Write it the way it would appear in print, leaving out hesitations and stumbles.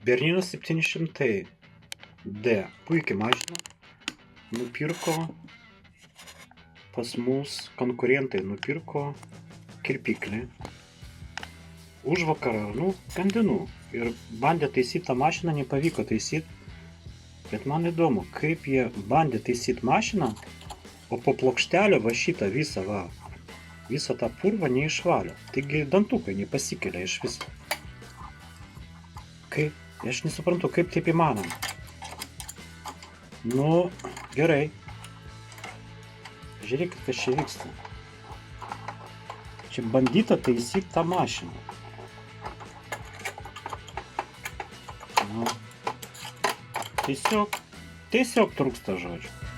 Berlynas 700D. Puikiai mašina. Nupirko. Pas mus konkurentai nupirko kirpiklį. Užvakar, skandinu. Ir bandė taisyti tą mašiną, nepavyko taisyti. Bet man įdomu, kaip jie bandė taisyti mašiną, o po plokštelę va šitą visą va. Visą tą purvą neišvalė. Taigi dantukai nepasikelia iš viso. Kaip? Aš nesuprantu, kaip taip įmanoma. Gerai. Žiūrėkit, kas čia vyksta. Čia bandyta taisyti tą mašiną. Tiesiog trūksta žodžių.